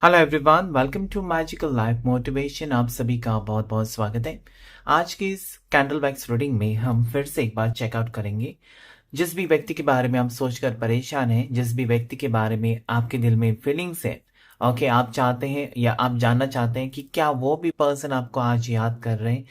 Hello everyone, welcome to magical life motivation. आप सभी का बहुत बहुत स्वागत है। आज की इस कैंडल वैक्स रीडिंग में हम फिर से एक बार चेकआउट करेंगे। जिस भी व्यक्ति के बारे में आप सोचकर परेशान हैं, जिस भी व्यक्ति के बारे में आपके दिल में फीलिंग्स है, ओके, आप चाहते हैं या आप जानना चाहते हैं कि क्या वो भी पर्सन आपको आज याद कर रहे हैं,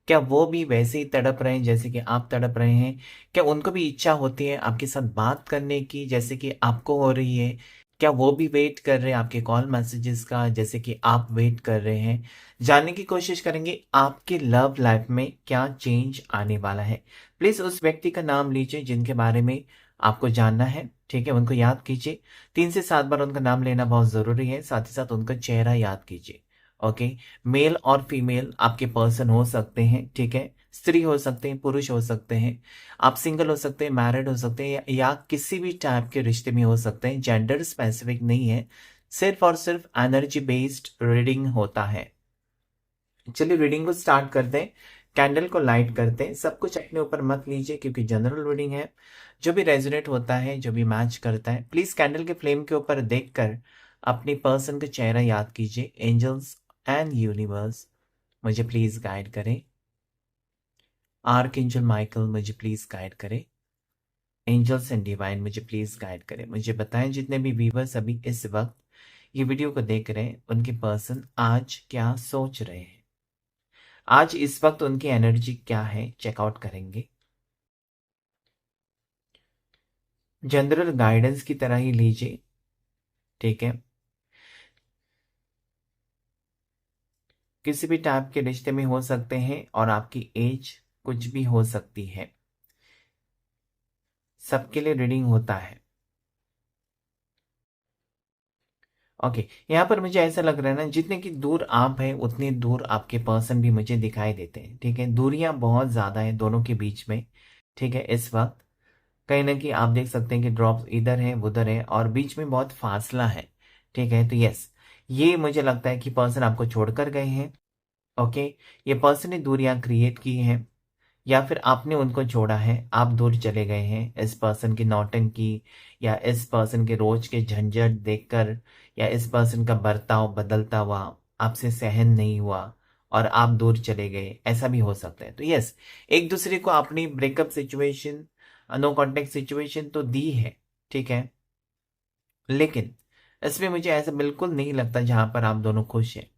क्या वो भी वैसे ही तड़प रहे हैं जैसे कि आप तड़प रहे हैं, क्या उनको भी इच्छा होती है आपके साथ बात करने की जैसे कि आपको हो रही है, क्या वो भी वेट कर रहे हैं आपके कॉल मैसेजेस का जैसे कि आप वेट कर रहे हैं। जानने की कोशिश करेंगे आपके लव लाइफ में क्या चेंज आने वाला है। प्लीज उस व्यक्ति का नाम लीजिए जिनके बारे में आपको जानना है, ठीक है, उनको याद कीजिए। 3 से 7 बार उनका नाम लेना बहुत जरूरी है, साथ ही साथ उनका चेहरा याद कीजिए। ओके, मेल और फीमेल आपके पर्सन हो सकते हैं, ठीक है, स्त्री हो सकते हैं, पुरुष हो सकते हैं, आप सिंगल हो सकते हैं, मैरिड हो सकते हैं या किसी भी टाइप के रिश्ते में हो सकते हैं। जेंडर स्पेसिफिक नहीं है, सिर्फ और सिर्फ एनर्जी बेस्ड रीडिंग होता है। चलिए रीडिंग को स्टार्ट करते हैं। कैंडल को लाइट करते हैं। सब कुछ अपने ऊपर मत लीजिए क्योंकि जनरल रीडिंग है। जो भी रेजोनेट होता है, जो भी मैच करता है, प्लीज कैंडल के फ्लेम के ऊपर देखकर अपनी पर्सन का चेहरा याद कीजिए। एंजल्स एंड यूनिवर्स मुझे प्लीज गाइड करें। आर्क एंजल माइकल मुझे प्लीज गाइड करें। एंजल्स एंड डिवाइन मुझे प्लीज गाइड करें। मुझे बताएं जितने भी व्यूवर्स अभी इस वक्त ये वीडियो को देख रहे हैं, उनके पर्सन आज क्या सोच रहे हैं, आज इस वक्त उनकी एनर्जी क्या है, चेकआउट करेंगे। जनरल गाइडेंस की तरह ही लीजिए, ठीक है। किसी भी टाइप के रिश्ते में हो सकते हैं और आपकी एज कुछ भी हो सकती है, सबके लिए रीडिंग होता है। ओके, यहाँ पर मुझे ऐसा लग रहा है ना, जितने की दूर आप हैं उतनी दूर आपके पर्सन भी मुझे दिखाई देते हैं, ठीक है। दूरियां बहुत ज्यादा है दोनों के बीच में, ठीक है। इस वक्त कहीं ना कहीं आप देख सकते हैं कि ड्रॉप्स इधर है उधर है और बीच में बहुत फासला है, ठीक है। तो यस, ये मुझे लगता है कि पर्सन आपको छोड़कर गए हैं। ओके, ये पर्सन ने दूरियां क्रिएट की हैं या फिर आपने उनको छोड़ा है, आप दूर चले गए हैं। इस पर्सन की नौटंकी या इस पर्सन के रोज के झंझट देखकर या इस पर्सन का बर्ताव बदलता हुआ आपसे सहन नहीं हुआ और आप दूर चले गए, ऐसा भी हो सकता है। तो यस, एक दूसरे को अपनी breakup situation, no contact situation तो दी है, ठीक है, लेकिन इसमें मुझे ऐसा बिल्कुल नहीं लगता जहां पर आप दोनों खुश हैं।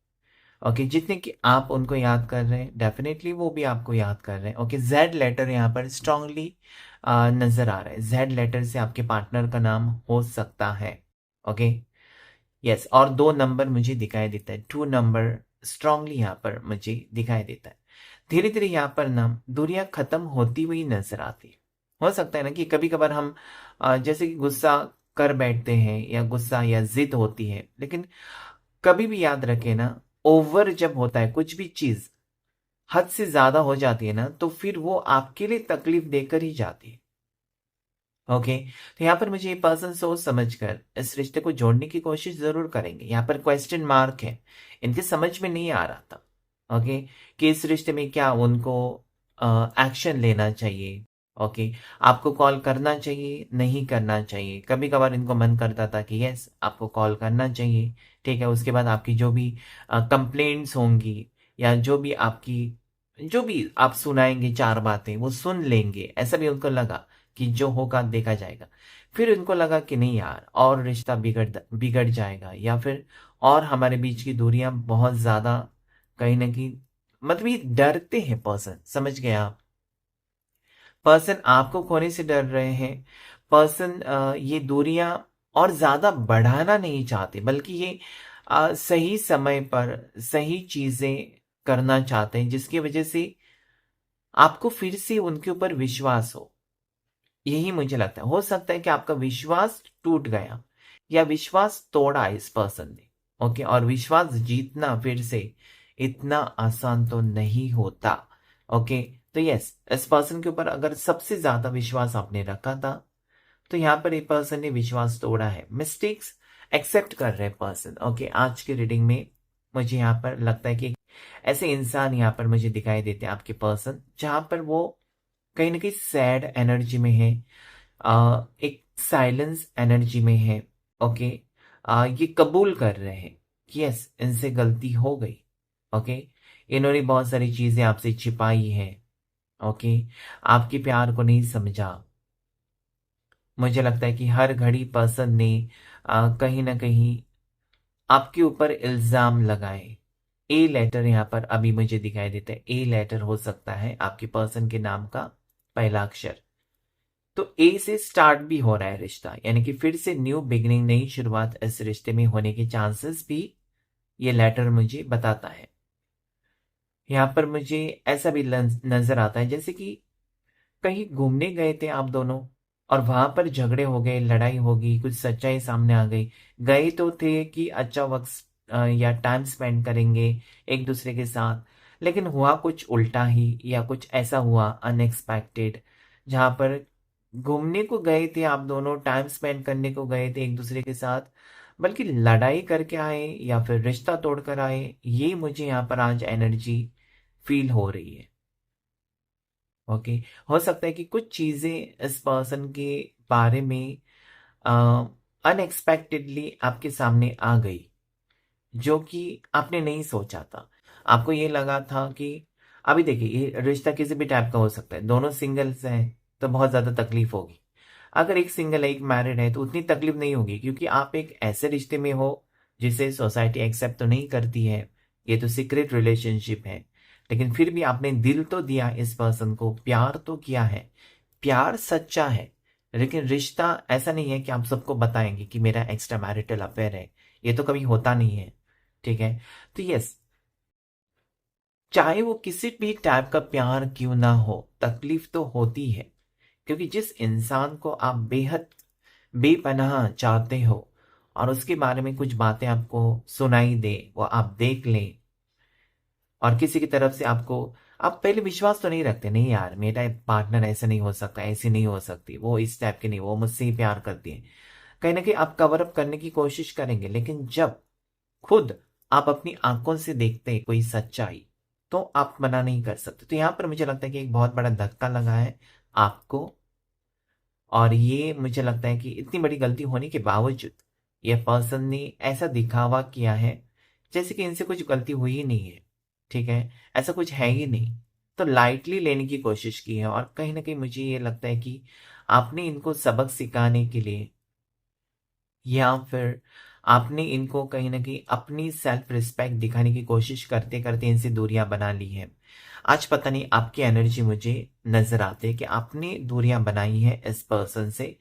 ओके, जितने कि आप उनको याद कर रहे हैं डेफिनेटली वो भी आपको याद कर रहे हैं। ओके, जेड लेटर यहाँ पर स्ट्रांगली नजर आ रहा है। जेड लेटर से आपके पार्टनर का नाम हो सकता है। ओके, यस, और 2 नंबर मुझे दिखाई देता है, 2 नंबर स्ट्रांगली यहाँ पर मुझे दिखाई देता है। धीरे धीरे यहाँ पर ना दूरियां खत्म होती हुई नजर आती है। हो सकता है ना कि कभी कभार हम जैसे कि गुस्सा कर बैठते हैं या गुस्सा या जिद होती है, लेकिन कभी भी याद रखे ना, ओवर जब होता है कुछ भी चीज, हद से ज्यादा हो जाती है ना, तो फिर वो आपके लिए तकलीफ देकर ही जाती है। ओके, तो यहाँ पर मुझे ये पर्सन सोच समझकर इस रिश्ते को जोड़ने की कोशिश जरूर करेंगे। यहाँ पर क्वेश्चन मार्क है, इनके समझ में नहीं आ रहा था, ओके, कि इस रिश्ते में क्या उनको एक्शन लेना चाहिए। ओके, आपको कॉल करना चाहिए नहीं करना चाहिए। कभी कभार इनको मन करता था कि यस आपको कॉल करना चाहिए, ठीक है, उसके बाद आपकी जो भी कंप्लेंट्स होंगी या जो भी आप सुनाएंगे 4 बातें वो सुन लेंगे, ऐसा भी उनको लगा कि जो होगा देखा जाएगा। फिर उनको लगा कि नहीं यार, और रिश्ता बिगड़ जाएगा या फिर और हमारे बीच की दूरियां बहुत ज्यादा कहीं ना कहीं, मतलब ये डरते हैं पर्सन, समझ गए आप। पर्सन आपको खोने से डर रहे हैं। पर्सन ये दूरियां और ज्यादा बढ़ाना नहीं चाहते, बल्कि ये सही समय पर सही चीजें करना चाहते हैं जिसकी वजह से आपको फिर से उनके ऊपर विश्वास हो। यही मुझे लगता है। हो सकता है कि आपका विश्वास टूट गया या विश्वास तोड़ा इस पर्सन ने। ओके, और विश्वास जीतना फिर से इतना आसान तो नहीं होता। ओके, तो यस, इस पर्सन के ऊपर अगर सबसे ज्यादा विश्वास आपने रखा था, तो यहाँ पर एक पर्सन ने विश्वास तोड़ा है। मिस्टेक्स एक्सेप्ट कर रहे पर्सन। ओके, आज की रीडिंग में मुझे यहाँ पर लगता है कि ऐसे इंसान यहाँ पर मुझे दिखाई देते हैं आपके पर्सन, जहां पर वो कहीं ना कहीं सैड एनर्जी में है, एक साइलेंस एनर्जी में है। ओके, ये कबूल कर रहे हैं कि यस, इनसे गलती हो गई। ओके, इन्होंने बहुत सारी चीजें आपसे छिपाई है। ओके, आपके प्यार को नहीं समझा। मुझे लगता है कि हर घड़ी पर्सन ने कहीं ना कहीं आपके ऊपर इल्जाम लगाए। ए लेटर यहाँ पर अभी मुझे दिखाई देता है, ए लेटर हो सकता है आपके पर्सन के नाम का पहला अक्षर। तो ए से स्टार्ट भी हो रहा है रिश्ता, यानी कि फिर से न्यू बिगिनिंग, नई शुरुआत इस रिश्ते में होने के चांसेस भी ये लेटर मुझे बताता है। यहाँ पर मुझे ऐसा भी नजर आता है जैसे कि कहीं घूमने गए थे आप दोनों, और वहां पर झगड़े हो गए, लड़ाई हो गई, कुछ सच्चाई सामने आ गई। गए तो थे कि अच्छा वक्त या टाइम स्पेंड करेंगे एक दूसरे के साथ, लेकिन हुआ कुछ उल्टा ही, या कुछ ऐसा हुआ अनएक्सपेक्टेड, जहां पर घूमने को गए थे आप दोनों, टाइम स्पेंड करने को गए थे एक दूसरे के साथ, बल्कि लड़ाई करके आए या फिर रिश्ता तोड़कर आए। ये मुझे यहाँ पर आज एनर्जी फील हो रही है। ओके, हो सकता है कि कुछ चीजें इस पर्सन के बारे में अनएक्सपेक्टेडली आपके सामने आ गई, जो कि आपने नहीं सोचा था। आपको ये लगा था कि अभी देखिए, ये रिश्ता किसी भी टाइप का हो सकता है, दोनों सिंगल्स हैं तो बहुत ज्यादा तकलीफ होगी। अगर एक सिंगल है एक मैरिड है तो उतनी तकलीफ नहीं होगी, क्योंकि आप एक ऐसे रिश्ते में हो जिसे सोसाइटी एक्सेप्ट तो नहीं करती है, ये तो सीक्रेट रिलेशनशिप है। लेकिन फिर भी आपने दिल तो दिया इस पर्सन को, प्यार तो किया है, प्यार सच्चा है। लेकिन रिश्ता ऐसा नहीं है कि आप सबको बताएंगे कि मेरा एक्स्ट्रा मैरिटल अफेयर है, ये तो कभी होता नहीं है। ठीक है, तो यस, चाहे वो किसी भी टाइप का प्यार क्यों ना हो, तकलीफ तो होती है। क्योंकि जिस इंसान को आप बेहद बेपनाह चाहते हो, और उसके बारे में कुछ बातें आपको सुनाई दे, वो आप देख लें, और किसी की तरफ से आपको, आप पहले विश्वास तो नहीं रखते, नहीं यार मेरा पार्टनर ऐसा नहीं हो सकता, ऐसी नहीं हो सकती, वो इस टाइप की नहीं, वो मुझसे ही प्यार करती है। कहीं ना कहीं आप कवर अप करने की कोशिश करेंगे, लेकिन जब खुद आप अपनी आंखों से देखते हैं कोई सच्चाई, तो आप मना नहीं कर सकते। तो यहाँ पर मुझे लगता है कि एक बहुत बड़ा धक्का लगा है आपको, और ये मुझे लगता है कि इतनी बड़ी गलती होने के बावजूद ये पर्सन ने ऐसा दिखावा किया है जैसे कि इनसे कुछ गलती हुई ही नहीं है। ठीक है, ऐसा कुछ है ही नहीं, तो लाइटली लेने की कोशिश की है। और कहीं ना कहीं मुझे ये लगता है कि आपने इनको सबक सिखाने के लिए, या फिर आपने इनको कहीं ना कहीं अपनी सेल्फ रिस्पेक्ट दिखाने की कोशिश करते करते इनसे दूरियां बना ली है। आज पता नहीं आपकी एनर्जी मुझे नजर आती है कि आपने दूरियां बनाई है इस पर्सन से,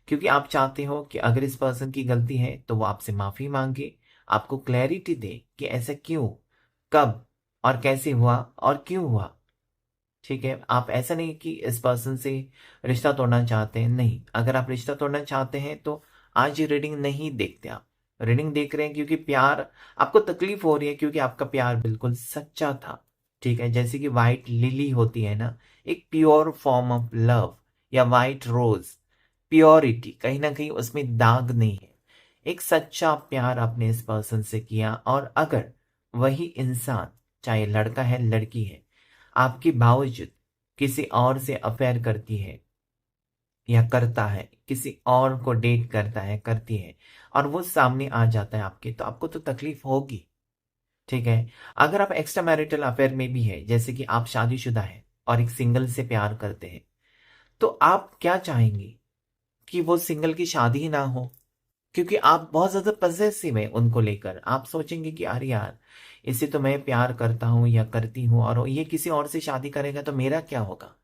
क्योंकि आप चाहते हो कि अगर इस पर्सन की गलती है तो वो आपसे माफी मांगे, आपको क्लैरिटी दे कि ऐसा क्यों, कब और कैसे हुआ और क्यों हुआ। ठीक है, आप ऐसा नहीं कि इस पर्सन से रिश्ता तोड़ना चाहते हैं, नहीं, अगर आप रिश्ता तोड़ना चाहते हैं तो आज ये रीडिंग नहीं देखते। आप रीडिंग देख रहे हैं क्योंकि प्यार, आपको तकलीफ हो रही है क्योंकि आपका प्यार बिल्कुल सच्चा था। ठीक है, जैसे कि व्हाइट लिली होती है ना, एक प्योर फॉर्म ऑफ लव, या व्हाइट रोज, प्योरिटी, कहीं ना कहीं उसमें दाग नहीं है। एक सच्चा प्यार आपने इस पर्सन से किया, और अगर वही इंसान, चाहे लड़का है लड़की है, आपके बावजूद किसी और से अफेयर करती है या करता है, किसी और को डेट करता है, करती है, और वो सामने आ जाता है आपके, तो आपको तो तकलीफ होगी। ठीक है, अगर आप एक्स्ट्रा मैरिटल अफेयर में भी है, जैसे कि आप शादीशुदा है और एक सिंगल से प्यार करते हैं, तो आप क्या चाहेंगे कि वो सिंगल की शादी ही ना हो, क्योंकि आप बहुत ज्यादा पजेसिव है उनको लेकर। आप सोचेंगे कि अरे यार, इससे तो मैं प्यार करता हूं या करती हूं, और ये किसी और से शादी करेगा तो मेरा क्या होगा।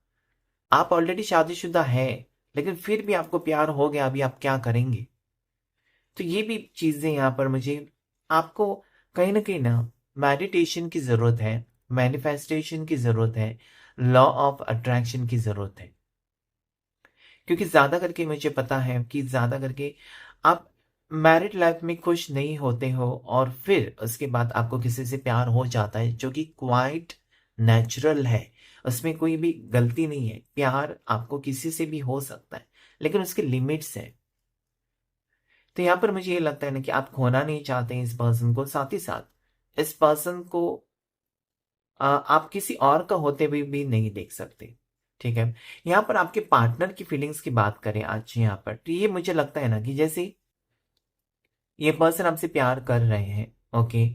आप ऑलरेडी शादीशुदा है, लेकिन फिर भी आपको प्यार हो गया, अभी आप क्या करेंगे। तो ये भी चीजें यहाँ पर मुझे, आपको कहीं ना मेडिटेशन की जरूरत है, मैनिफेस्टेशन की जरूरत है, लॉ ऑफ अट्रैक्शन की जरूरत है। क्योंकि ज्यादा करके मुझे पता है कि ज्यादा करके आप मैरिड लाइफ में खुश नहीं होते हो, और फिर उसके बाद आपको किसी से प्यार हो जाता है, जो कि क्वाइट नेचुरल है, उसमें कोई भी गलती नहीं है। प्यार आपको किसी से भी हो सकता है, लेकिन उसके लिमिट्स है। तो यहाँ पर मुझे ये लगता है ना कि आप खोना नहीं चाहते इस पर्सन को, साथ ही साथ इस पर्सन को आप किसी और का होते हुए भी नहीं देख सकते। ठीक है, यहाँ पर आपके पार्टनर की फीलिंग्स की बात करें आज यहाँ पर, तो ये मुझे लगता है ना कि जैसे ये पर्सन आपसे प्यार कर रहे हैं, ओके।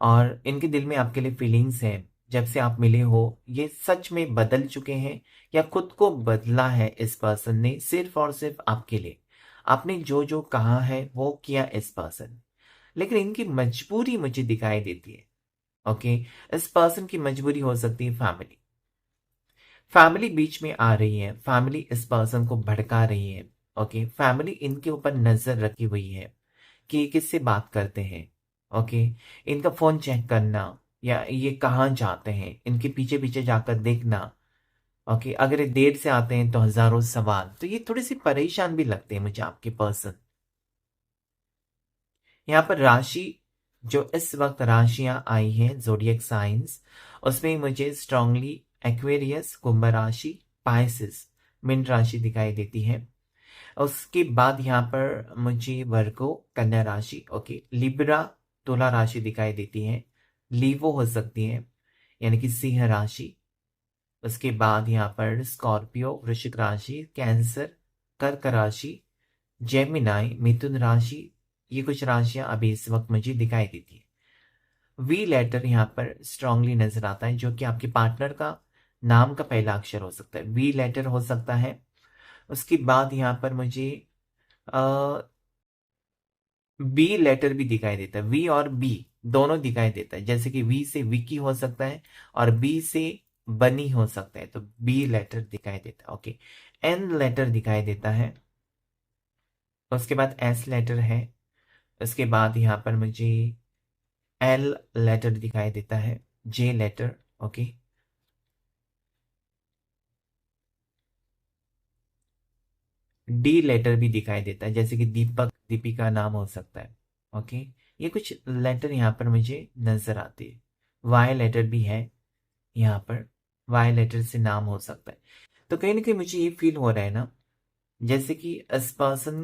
और इनके दिल में आपके लिए फीलिंग्स है, जब से आप मिले हो ये सच में बदल चुके हैं, या खुद को बदला है इस पर्सन ने सिर्फ और सिर्फ आपके लिए। आपने जो जो कहा है वो किया इस पर्सन ने। लेकिन इनकी मजबूरी मुझे दिखाई देती है। ओके। इस पर्सन की मजबूरी हो सकती है फैमिली। फैमिली बीच में आ रही है, फैमिली इस पर्सन को भड़का रही है। ओके। फैमिली इनके ऊपर नजर रखी हुई है कि ये किससे बात करते हैं। ओके। इनका फोन चेक करना, या ये कहाँ जाते हैं, इनके पीछे पीछे जाकर देखना। ओके। अगर ये देर से आते हैं तो हजारों सवाल, तो ये थोड़ी सी परेशान भी लगते हैं मुझे आपके पर्सन। यहाँ पर राशि, जो इस वक्त राशियां आई हैं जोडियक साइंस, उसमें मुझे स्ट्रांगली एक्वेरियस, कुंभ राशि, पाइसिस, मीन राशि दिखाई देती है। उसके बाद यहाँ पर मुझे वर्गो, कन्या राशि, ओके, लिब्रा, तुला राशि दिखाई देती है। लीवो हो सकती है, यानी कि सिंह राशि। उसके बाद यहाँ पर स्कॉर्पियो, वृश्चिक राशि, कैंसर, कर्क राशि, जेमिनाई, मिथुन राशि। ये कुछ राशियां अभी इस वक्त मुझे दिखाई देती है। वी लेटर यहाँ पर स्ट्रांगली नजर आता है, जो कि आपके पार्टनर का नाम का पहला अक्षर हो सकता है, वी लेटर हो सकता है। उसके बाद यहाँ पर मुझे बी लेटर भी दिखाई देता है, वी और बी दोनों दिखाई देता है, जैसे कि वी से विकी हो सकता है और बी से बनी हो सकता है, तो बी लेटर दिखाई देता है। ओके। एन लेटर दिखाई देता है। उसके बाद एस लेटर है। उसके बाद यहाँ पर मुझे एल लेटर दिखाई देता है, जे लेटर। ओके। डी लेटर भी दिखाई देता है, जैसे कि दीपक, दीपिका नाम हो सकता है। ओके। ये कुछ लेटर यहाँ पर मुझे नजर आती है। वाई लेटर भी है यहाँ पर, वाई लेटर से नाम हो सकता है। तो कहीं ना कहीं मुझे ये फील हो रहा है ना, जैसे कि इस पर्सन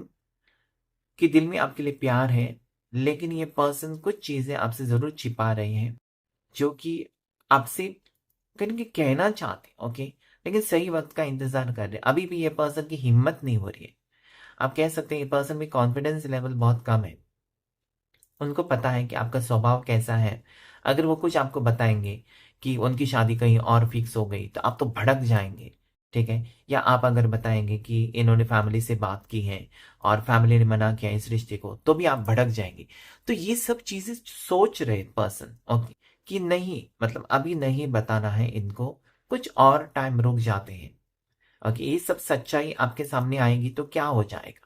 के दिल में आपके लिए प्यार है, लेकिन ये पर्सन कुछ चीजें आपसे जरूर छिपा रहे हैं, जो कि आपसे कहीं ना कहीं कहना चाहते हैं। ओके। लेकिन सही वक्त का इंतजार कर रहे हैं, अभी भी ये पर्सन की हिम्मत नहीं हो रही है। आप कह सकते हैं ये पर्सन में कॉन्फिडेंस लेवल बहुत कम है। उनको पता है कि आपका स्वभाव कैसा है। अगर वो कुछ आपको बताएंगे कि उनकी शादी कहीं और फिक्स हो गई, तो आप तो भड़क जाएंगे। ठीक है। या आप अगर बताएंगे कि इन्होंने फैमिली से बात की है और फैमिली ने मना किया इस रिश्ते को, तो भी आप भड़क जाएंगे। तो ये सब चीजें सोच रहे पर्सन, ओके, कि नहीं, मतलब अभी नहीं बताना है इनको, कुछ और टाइम रुक जाते हैं। ओके। ये सब सच्चाई आपके सामने आएगी तो क्या हो जाएगा।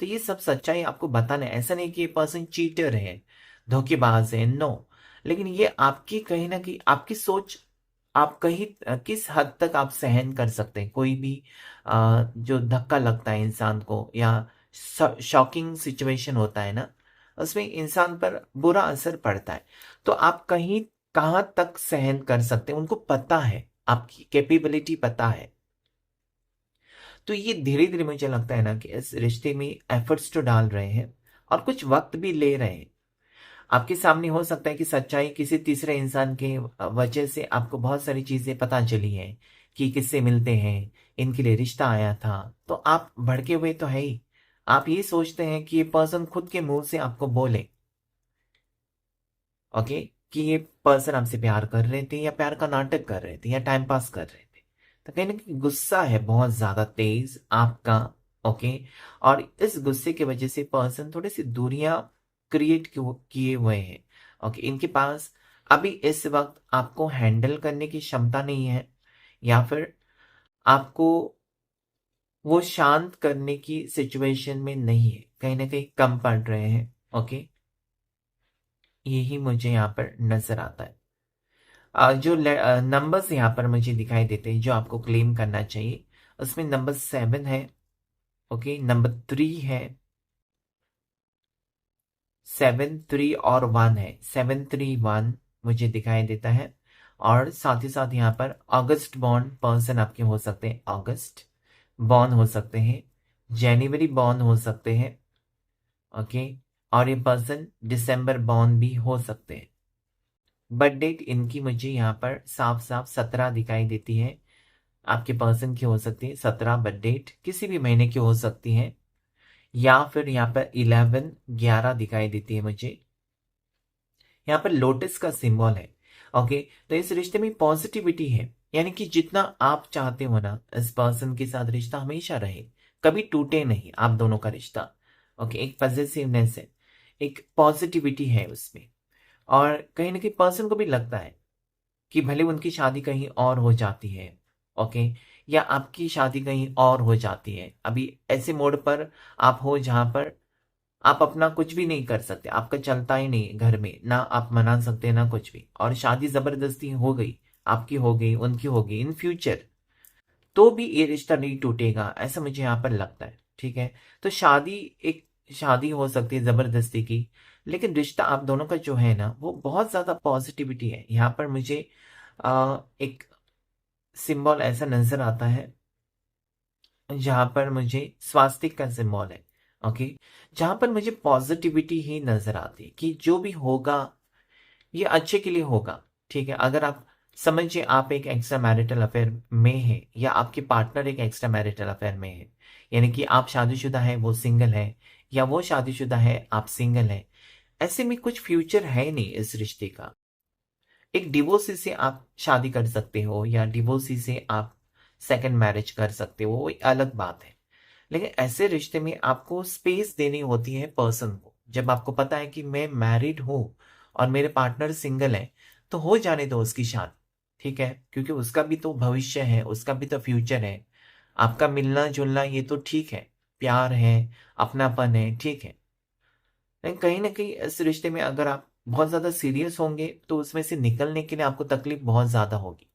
तो ये सब सच्चाई आपको बताना है। ऐसा नहीं कि ये पर्सन चीटर है, धोखेबाज है, नो। लेकिन ये आपकी कहीं ना कहीं आपकी सोच, आप कहीं किस हद तक आप सहन कर सकते हैं कोई भी जो धक्का लगता है इंसान को, या शॉकिंग सिचुएशन होता है ना, उसमें इंसान पर बुरा असर पड़ता है। तो आप कहीं कहाँ तक सहन कर सकते हैं, उनको पता है, आपकी कैपेबिलिटी पता है। तो ये धीरे धीरे मुझे लगता है ना कि इस रिश्ते में एफर्ट्स तो डाल रहे हैं और कुछ वक्त भी ले रहे हैं। आपके सामने हो सकता है कि सच्चाई किसी तीसरे इंसान के वजह से आपको बहुत सारी चीजें पता चली हैं, कि किससे मिलते हैं, इनके लिए रिश्ता आया था, तो आप भड़के हुए तो है ही। आप ये सोचते हैं कि ये पर्सन खुद के मुंह से आपको बोले, ओके, कि ये पर्सन आपसे प्यार कर रहे थे, या प्यार का नाटक कर रहे थे, या टाइम पास कर रहे थे। तो कहीं ना कहीं गुस्सा है बहुत ज्यादा तेज आपका। ओके। और इस गुस्से की वजह से पर्सन थोड़ी सी दूरियां क्रिएट किए हुए हैं। ओके। इनके पास अभी इस वक्त आपको हैंडल करने की क्षमता नहीं है, या फिर आपको वो शांत करने की सिचुएशन में नहीं है, कहीं ना कहीं कम पड़ रहे हैं। ओके। यही मुझे यहाँ पर नजर आता है। जो नंबर्स यहाँ पर मुझे दिखाई देते हैं जो आपको क्लेम करना चाहिए, उसमें नंबर 7 है। ओके। नंबर 3 है, 7, 3 और 1 है, 7, 3, 1 मुझे दिखाई देता है। और साथ ही साथ यहाँ पर अगस्त बॉर्न पर्सन आपके हो सकते हैं, अगस्त बॉर्न हो सकते हैं, जनवरी बॉर्न हो सकते हैं। ओके। और ये पर्सन दिसंबर बॉर्न भी हो सकते हैं। बर्थ डेट इनकी मुझे यहाँ पर साफ साफ 17 दिखाई देती है। आपके पर्सन की हो सकती है 17 बर्थ डेट, किसी भी महीने की हो सकती है। या फिर यहाँ पर 11, 11 दिखाई देती है मुझे। यहाँ पर लोटस का सिंबल है। ओके, तो इस रिश्ते में पॉजिटिविटी है, यानी कि जितना आप चाहते हो ना इस पर्सन के साथ रिश्ता हमेशा रहे, कभी टूटे नहीं आप दोनों का रिश्ता। ओके, एक पॉजिटिवनेस है, एक पॉजिटिविटी है उसमें। और कहीं ना कहीं पर्सन को भी लगता है कि भले उनकी शादी कहीं और हो जाती है, ओके, या आपकी शादी कहीं और हो जाती है, अभी ऐसे मोड़ पर आप हो जहां पर आप अपना कुछ भी नहीं कर सकते, आपका चलता ही नहीं घर में, ना आप मना सकते ना कुछ भी, और शादी जबरदस्ती हो गई, आपकी हो गई उनकी हो गई इन फ्यूचर, तो भी ये रिश्ता नहीं टूटेगा, ऐसा मुझे यहाँ पर लगता है। ठीक है, तो शादी एक शादी हो सकती है जबरदस्ती की, लेकिन रिश्ता आप दोनों का जो है ना वो बहुत ज्यादा पॉजिटिविटी है। यहाँ पर मुझे एक सिंबल ऐसा नजर आता है जहां पर मुझे स्वास्तिक का सिंबल है। ओके, जहां पर मुझे पॉजिटिविटी ही नजर आती है कि जो भी होगा ये अच्छे के लिए होगा। ठीक है, अगर आप समझिए आप एक एक्स्ट्रा मैरिटल अफेयर में है या आपके पार्टनर एक एक्स्ट्रा मैरिटल अफेयर में है, यानी कि आप शादीशुदा है वो सिंगल है, या वो शादीशुदा है आप सिंगल है, ऐसे में कुछ फ्यूचर है नहीं इस रिश्ते का। एक डिवोर्सी से आप शादी कर सकते हो या डिवोर्सी से आप सेकंड मैरिज कर सकते हो, वो एक अलग बात है। लेकिन ऐसे रिश्ते में आपको स्पेस देनी होती है पर्सन को। जब आपको पता है कि मैं मैरिड हूं और मेरे पार्टनर सिंगल है, तो हो जाने दो उसकी शादी। ठीक है, क्योंकि उसका भी तो भविष्य है, उसका भी तो फ्यूचर है। आपका मिलना जुलना ये तो ठीक है, प्यार है, अपनापन है, ठीक है। लेकिन कहीं ना कहीं इस रिश्ते में अगर आप बहुत ज्यादा सीरियस होंगे तो उसमें से निकलने के लिए आपको तकलीफ बहुत ज्यादा होगी।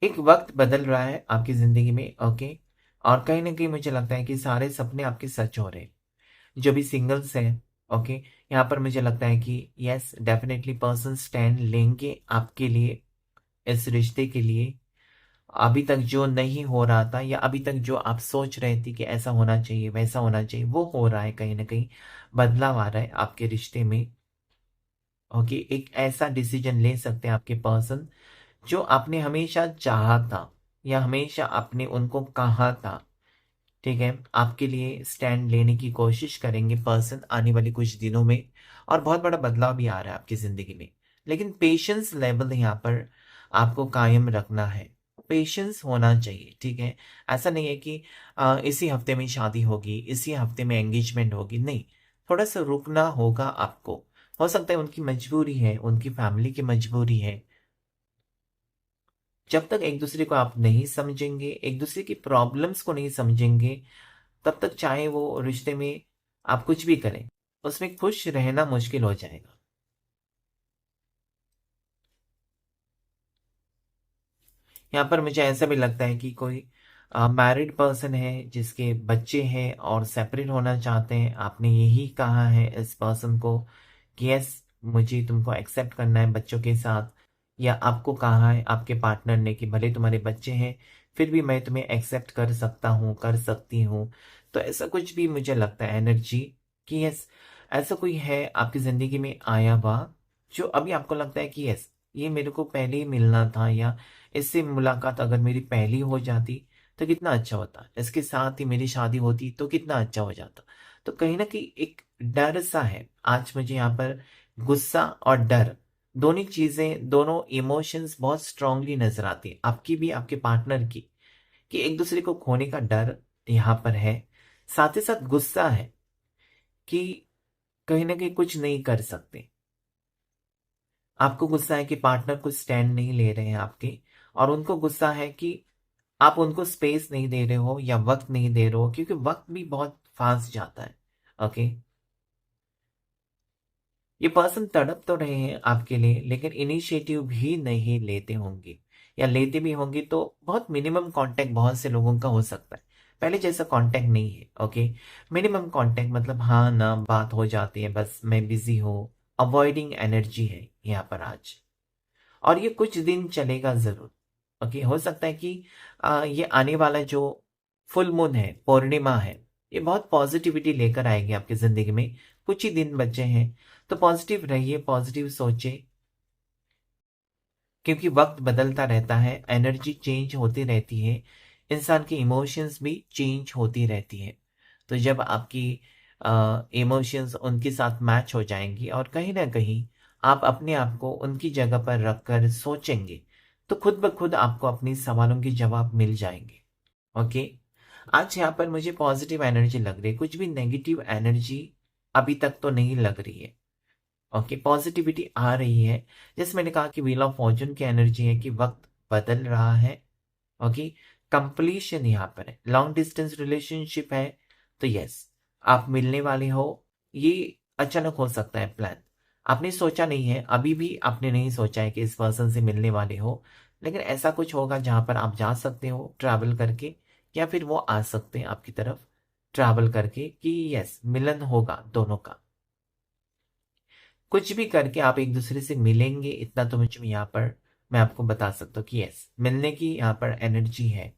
एक वक्त बदल रहा है आपकी जिंदगी में। ओके, और कहीं ना कहीं मुझे लगता है कि सारे सपने आपके सच हो रहे हैं। जो भी सिंगल्स हैं, ओके, यहाँ पर मुझे लगता है कि यस डेफिनेटली पर्सन स्टैंड लेंगे आपके लिए, इस रिश्ते के लिए। अभी तक जो नहीं हो रहा था या अभी तक जो आप सोच रहे थे कि ऐसा होना चाहिए वैसा होना चाहिए, वो हो रहा है, कहीं ना कहीं बदलाव आ रहा है आपके रिश्ते में। ओके, एक ऐसा डिसीजन ले सकते हैं आपके पर्सन जो आपने हमेशा चाहा था या हमेशा आपने उनको कहा था। ठीक है, आपके लिए स्टैंड लेने की कोशिश करेंगे पर्सन आने वाले कुछ दिनों में, और बहुत बड़ा बदलाव भी आ रहा है आपकी जिंदगी में। लेकिन पेशेंस लेवल यहाँ पर आपको कायम रखना है, पेशेंस होना चाहिए। ठीक है, ऐसा नहीं है कि इसी हफ्ते में शादी होगी, इसी हफ्ते में एंगेजमेंट होगी, नहीं, थोड़ा सा रुकना होगा आपको। हो सकता है उनकी मजबूरी है, उनकी फैमिली की मजबूरी है। जब तक एक दूसरे को आप नहीं समझेंगे, एक दूसरे की प्रॉब्लम्स को नहीं समझेंगे, तब तक चाहे वो रिश्ते में आप कुछ भी करें, उसमें खुश रहना मुश्किल हो जाएगा। यहाँ पर मुझे ऐसा भी लगता है कि कोई मैरिड पर्सन है जिसके बच्चे हैं और सेपरेट होना चाहते हैं, आपने यही कहा है इस पर्सन को कि यस मुझे तुमको एक्सेप्ट करना है बच्चों के साथ, या आपको कहा है आपके पार्टनर ने कि भले तुम्हारे बच्चे हैं फिर भी मैं तुम्हें एक्सेप्ट कर सकता हूँ, कर सकती हूँ। तो ऐसा कुछ भी मुझे लगता है एनर्जी कि यस ऐसा कोई है आपकी जिंदगी में आया हुआ, जो अभी आपको लगता है कि यस ये मेरे को पहले ही मिलना था, या इससे मुलाकात अगर मेरी पहली हो जाती तो कितना अच्छा होता, इसके साथ ही मेरी शादी होती तो कितना अच्छा हो जाता। तो कहीं ना कहीं एक डर सा है आज मुझे यहाँ पर, गुस्सा और डर, दोनों चीजें, दोनों इमोशंस बहुत स्ट्रांगली नजर आती है, आपकी भी आपके पार्टनर की, कि एक दूसरे को खोने का डर यहाँ पर है। साथ ही साथ गुस्सा है कि कहीं ना कहीं कुछ नहीं कर सकते। आपको गुस्सा है कि पार्टनर कुछ स्टैंड नहीं ले रहे हैं आपके, और उनको गुस्सा है कि आप उनको स्पेस नहीं दे रहे हो या वक्त नहीं दे रहे हो, क्योंकि वक्त भी बहुत फास्ट जाता है। ओके, ये पर्सन तड़प तो रहे हैं आपके लिए, लेकिन इनिशिएटिव भी नहीं लेते होंगे, या लेते भी होंगे तो बहुत मिनिमम कांटेक्ट बहुत से लोगों का हो सकता है, पहले जैसा कांटेक्ट नहीं है। ओके, मिनिमम कांटेक्ट मतलब हाँ ना बात हो जाती है, बस मैं बिजी हूँ, अवॉइडिंग एनर्जी है यहाँ पर आज। और ये कुछ दिन चलेगा जरूर। ओके, हो सकता है कि ये आने वाला जो फुल मून है, पूर्णिमा है, ये बहुत पॉजिटिविटी लेकर आएगी आपकी जिंदगी में। कुछ ही दिन बचे हैं, तो पॉजिटिव रहिए, पॉजिटिव सोचिए, क्योंकि वक्त बदलता रहता है, एनर्जी चेंज होती रहती है। इंसान की इमोशंस भी चेंज होती रहती है। तो जब आपकी इमोशंस उनके साथ मैच हो जाएंगी और कहीं ना कहीं आप अपने आप को उनकी जगह पर रखकर सोचेंगे, तो खुद ब खुद आपको अपने सवालों के जवाब मिल जाएंगे। ओके। आज यहाँ पर मुझे पॉजिटिव एनर्जी लग रही है, कुछ भी नेगेटिव एनर्जी अभी तक तो नहीं लग रही है। ओके, पॉजिटिविटी आ रही है। जैसे मैंने कहा कि व्हील ऑफ फॉर्चून की एनर्जी है कि वक्त बदल रहा है। ओके, कंप्लीशन यहाँ पर है, लॉन्ग डिस्टेंस रिलेशनशिप है, तो यस, आप मिलने वाले हो। ये अचानक हो सकता है प्लान, आपने सोचा नहीं है, अभी भी आपने नहीं सोचा है कि इस पर्सन से मिलने वाले हो, लेकिन ऐसा कुछ होगा जहां पर आप जा सकते हो ट्रैवल करके, या फिर वो आ सकते हैं आपकी तरफ ट्रैवल करके कि यस, मिलन होगा दोनों का। कुछ भी करके आप एक दूसरे से मिलेंगे, इतना तो मुझे यहाँ पर मैं आपको बता सकता हूँ कि यस, मिलने की यहाँ पर एनर्जी है,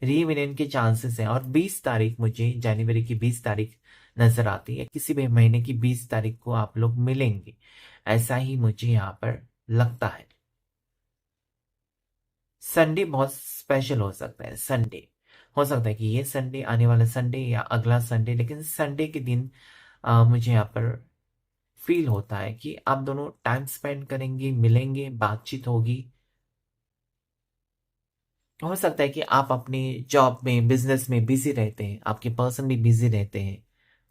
रीयूनियन के चांसेस हैं। और 20 तारीख, मुझे जनवरी की 20 तारीख नजर आती है, किसी भी महीने की 20 तारीख को आप लोग मिलेंगे, ऐसा ही मुझे यहाँ पर लगता है। संडे बहुत स्पेशल हो सकता है, संडे हो सकता है कि ये संडे, आने वाला संडे या अगला संडे, लेकिन संडे के दिन मुझे यहाँ पर फील होता है कि आप दोनों टाइम स्पेंड करेंगे, मिलेंगे, बातचीत होगी। हो सकता है कि आप अपने जॉब में, बिजनेस में बिजी रहते हैं, आपके पर्सन भी बिजी रहते हैं।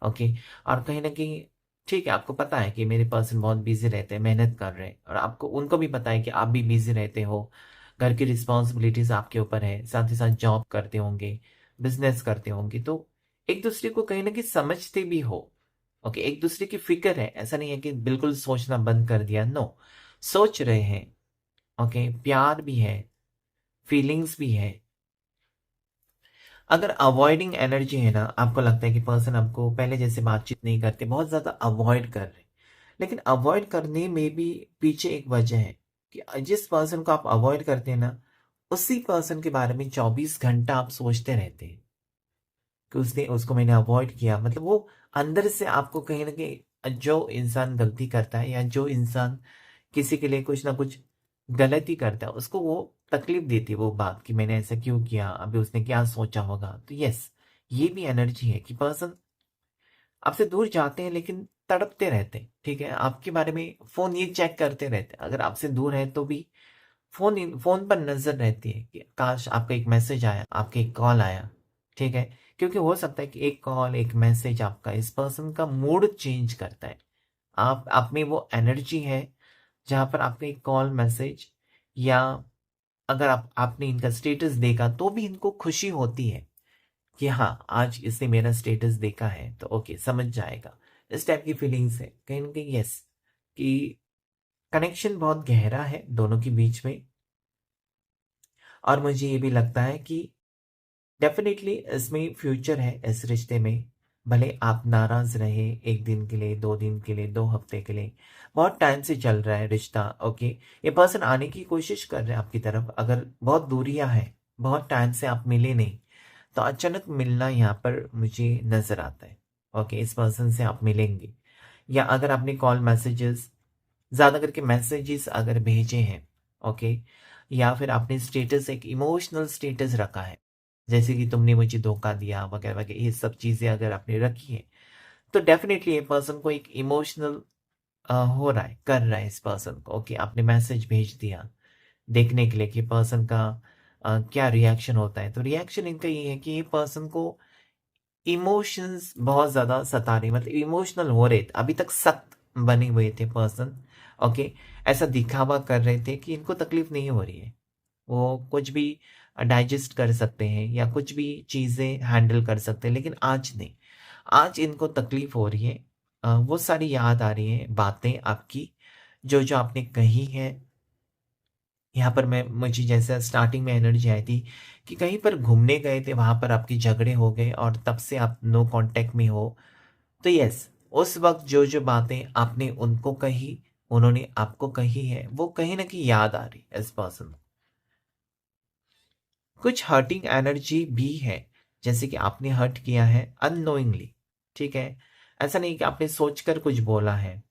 ओके, और कहीं ना कहीं ठीक है, आपको पता है कि मेरे पर्सन बहुत बिजी रहते हैं, मेहनत कर रहे हैं, और आपको उनको भी पता है कि आप भी बिजी रहते हो, घर की रिस्पॉन्सिबिलिटीज आपके ऊपर है, साथ ही साथ जॉब करते होंगे, बिजनेस करते होंगे, तो एक दूसरे को कहीं ना कहीं समझते भी हो। ओके, एक दूसरे की फिक्र है, ऐसा नहीं है कि बिल्कुल सोचना बंद कर दिया, नो, सोच रहे हैं। ओके, प्यार भी है, फीलिंग्स भी है। अगर अवॉइडिंग एनर्जी है ना, आपको लगता है कि पर्सन आपको पहले जैसे बातचीत नहीं करते, बहुत ज्यादा अवॉइड कर रहे, लेकिन अवॉइड करने में भी पीछे एक वजह है कि जिस पर्सन को आप अवॉइड करते हैं ना, उसी पर्सन के बारे में 24 घंटा आप सोचते रहते हैं कि उसने, उसको मैंने अवॉइड किया, मतलब वो अंदर से आपको कहीं ना कहीं, जो इंसान गलती करता है या जो इंसान किसी के लिए कुछ ना कुछ गलती करता है, उसको वो तकलीफ देती है वो बात कि मैंने ऐसा क्यों किया, अभी उसने क्या सोचा होगा। तो यस, ये भी एनर्जी है कि पर्सन आपसे दूर जाते हैं लेकिन तड़पते रहते हैं, ठीक है, आपके बारे में फोन ये चेक करते रहते हैं, अगर आपसे दूर है तो भी फोन पर नजर रहती है कि काश आपका एक मैसेज आया, आपका एक कॉल आया, ठीक है, क्योंकि हो सकता है कि एक कॉल, एक मैसेज आपका इस पर्सन का मूड चेंज करता है। आप में वो एनर्जी है जहां पर आपका एक कॉल, मैसेज, या अगर आपने इनका स्टेटस देखा तो भी इनको खुशी होती है कि हाँ, आज इसने मेरा स्टेटस देखा है तो ओके, समझ जाएगा, इस टाइप की फीलिंग्स है कहीं ना कहीं। यस, कि कनेक्शन बहुत गहरा है दोनों के बीच में। और मुझे ये भी लगता है कि डेफिनेटली इसमें फ्यूचर है इस रिश्ते में। भले आप नाराज रहे, 1 दिन के लिए, 2 दिन के लिए, 2 हफ्ते के लिए, बहुत टाइम से चल रहा है रिश्ता, ओके, ये पर्सन आने की कोशिश कर रहे हैं आपकी तरफ, अगर बहुत दूरियां हैं, बहुत टाइम से आप मिले नहीं, तो अचानक मिलना यहाँ पर मुझे नजर आता है। ओके, इस पर्सन से आप मिलेंगे, या अगर आपने कॉल, मैसेजेस, ज्यादा करके मैसेजेस अगर भेजे हैं, ओके, या फिर आपने स्टेटस, एक इमोशनल स्टेटस रखा है, जैसे कि तुमने मुझे धोखा दिया वगैरह वगैरह, ये सब चीजें अगर आपने रखी है, तो डेफिनेटली ये पर्सन को एक इमोशनल हो रहा है, कर रहा है इस पर्सन को। ओके, आपने मैसेज भेज दिया देखने के लिए कि पर्सन का क्या रिएक्शन होता है, तो रिएक्शन इनका ये है कि ये पर्सन को इमोशंस बहुत ज्यादा सता रहे, मतलब इमोशनल हो रहे थे, अभी तक सख्त बने हुए थे पर्सन। ओके, ऐसा दिखावा कर रहे थे कि इनको तकलीफ नहीं हो रही है, वो कुछ भी डाइजेस्ट कर सकते हैं या कुछ भी चीजें हैंडल कर सकते हैं, लेकिन आज नहीं, आज इनको तकलीफ हो रही है। वो सारी याद आ रही है बातें आपकी, जो जो आपने कही है। यहाँ पर मैं, मुझे जैसे स्टार्टिंग में एनर्जी आई थी कि कहीं पर घूमने गए थे, वहां पर आपकी झगड़े हो गए और तब से आप नो कांटेक्ट में हो, तो यस, उस वक्त जो जो बातें आपने उनको कही, उन्होंने आपको कही है, वो कहीं ना कहीं याद आ रही है इस पर्सन। कुछ हर्टिंग एनर्जी भी है, जैसे कि आपने हर्ट किया है अननोइंगली, ठीक है, ऐसा नहीं कि आपने सोचकर कुछ बोला है,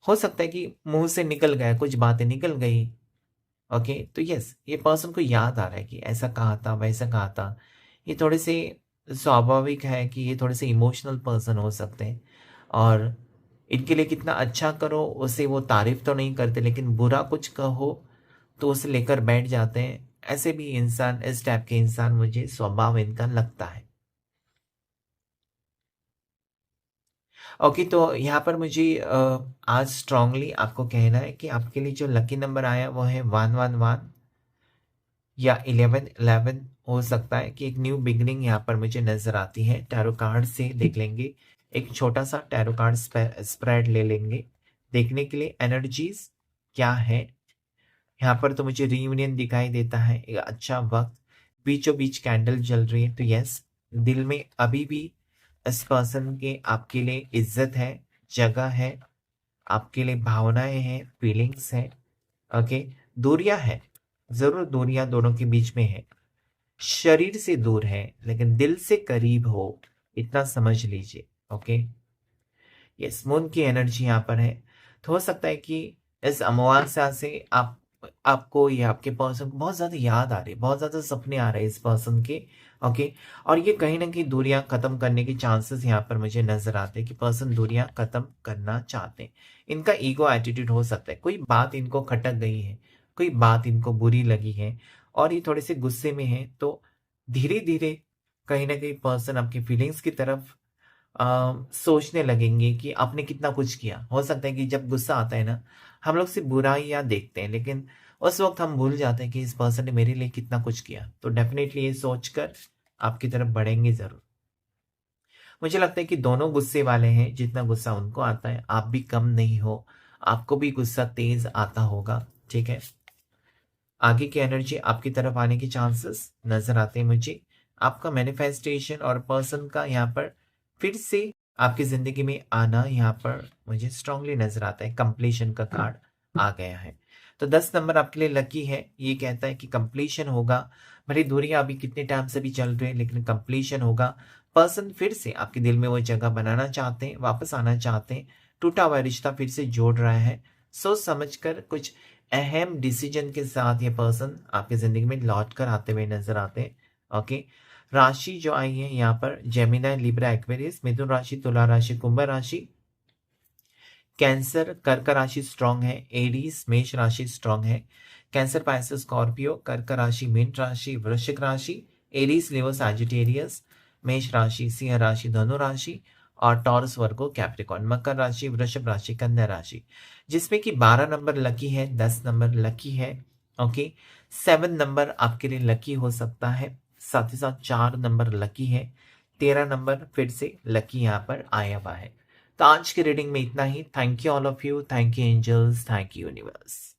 हो सकता है कि मुंह से निकल गया, कुछ बातें निकल गई, ओके, तो यस, ये पर्सन को याद आ रहा है कि ऐसा कहा था, वैसा कहा था। ये थोड़े से स्वाभाविक है कि ये थोड़े से इमोशनल पर्सन हो सकते हैं, और इनके लिए कितना अच्छा करो उसे वो तारीफ तो नहीं करते, लेकिन बुरा कुछ कहो तो उसे लेकर बैठ जाते हैं। ऐसे भी इंसान, इस टाइप के इंसान मुझे स्वभाव इनका लगता है। ओके, तो यहाँ पर मुझे आज स्ट्रांगली आपको कहना है कि आपके लिए जो लकी नंबर आया वो है 111 या 1111। हो सकता है कि एक न्यू बिगनिंग यहाँ पर मुझे नजर आती है। टैरो कार्ड से देख लेंगे, एक छोटा सा टैरो कार्ड स्प्रेड ले लेंगे देखने के लिए एनर्जीज क्या है। यहाँ पर तो मुझे रीयूनियन दिखाई देता है, एक अच्छा वक्त, बीचों बीच कैंडल जल रही है, तो यस, दिल में अभी भी इस पर्सन के आपके लिए इज्जत है, जगह है, आपके लिए भावनाएं हैं, फीलिंग्स हैं। ओके, दूरियां हैं, जरूर दूरियां दोनों के बीच में है, शरीर से दूर है लेकिन दिल से करीब हो, इतना समझ लीजिए। ओके, यस, मून की एनर्जी यहाँ पर है। तो हो सकता है कि इस अमावस्या से आपको या आपके पर्सन को बहुत ज्यादा याद आ रही है, बहुत ज्यादा सपने आ रहे हैं इस पर्सन के। ओके, और ये कहीं ना कहीं दूरियां खत्म करने के चांसेस यहाँ पर मुझे नजर आते हैं कि पर्सन दूरियां खत्म करना चाहते हैं। इनका ईगो एटीट्यूड हो सकता है, कोई बात इनको खटक गई है, कोई बात इनको बुरी लगी है और ये थोड़े से गुस्से में है, तो धीरे धीरे कहीं ना कहीं पर्सन आपकी फीलिंग्स की तरफ सोचने लगेंगे कि आपने कितना कुछ किया। हो सकता है कि जब गुस्सा आता है ना, हम लोग सिर्फ बुराइयां देखते हैं, लेकिन उस वक्त हम भूल जाते हैं कि इस पर्सन ने मेरे लिए कितना कुछ किया। तो डेफिनेटली ये सोचकर आपकी तरफ बढ़ेंगे जरूर। मुझे लगता है कि दोनों गुस्से वाले हैं, जितना गुस्सा उनको आता है आप भी कम नहीं हो, आपको भी गुस्सा तेज आता होगा। ठीक है, आगे की एनर्जी आपकी तरफ आने के चांसेस नजर आते हैं मुझे। आपका मैनिफेस्टेशन और पर्सन का यहाँ पर फिर से आपकी जिंदगी में आना यहाँ पर मुझे स्ट्रांगली नजर आता है। कंप्लीशन का कार्ड आ गया है, तो 10 नंबर आपके लिए लकी है। ये कहता है कि कंप्लीशन होगा, भले दूरियां अभी कितने टाइम से भी चल रही है लेकिन कंप्लीशन होगा। पर्सन फिर से आपके दिल में वो जगह बनाना चाहते हैं, वापस आना चाहते हैं, टूटा हुआ रिश्ता फिर से जोड़ रहा है। सोच समझकर कुछ अहम डिसीजन के साथ ये पर्सन आपकी जिंदगी में लौट कर आते हुए नजर आते हैं। ओके, राशि जो आई है यहाँ पर जेमिनी, लिब्रा, एक्वेरियस, मिथुन राशि, तुला राशि, कुंभ राशि, कैंसर, कर्क राशि स्ट्रांग है, एरीज मेष राशि स्ट्रांग है, कैंसर, पाइसेस, स्कॉर्पियो, कर्क राशि, मीन राशि, वृश्चिक राशि, एरीज, लिवर, सैजिटेरियस, मेष राशि, सिंह राशि, धनु राशि और टॉरस, वर्गो, कैप्रिकॉर्न, मकर राशि, वृषभ राशि, कन्या राशि, जिसमें कि 12 नंबर लकी है, 10 नंबर लकी है। ओके, 7 नंबर आपके लिए लकी हो सकता है, साथ ही साथ 4 नंबर लकी है, 13 नंबर फिर से लकी यहाँ पर आया हुआ है। तो आज की रीडिंग में इतना ही। Thank you all of you, thank you angels, thank you universe.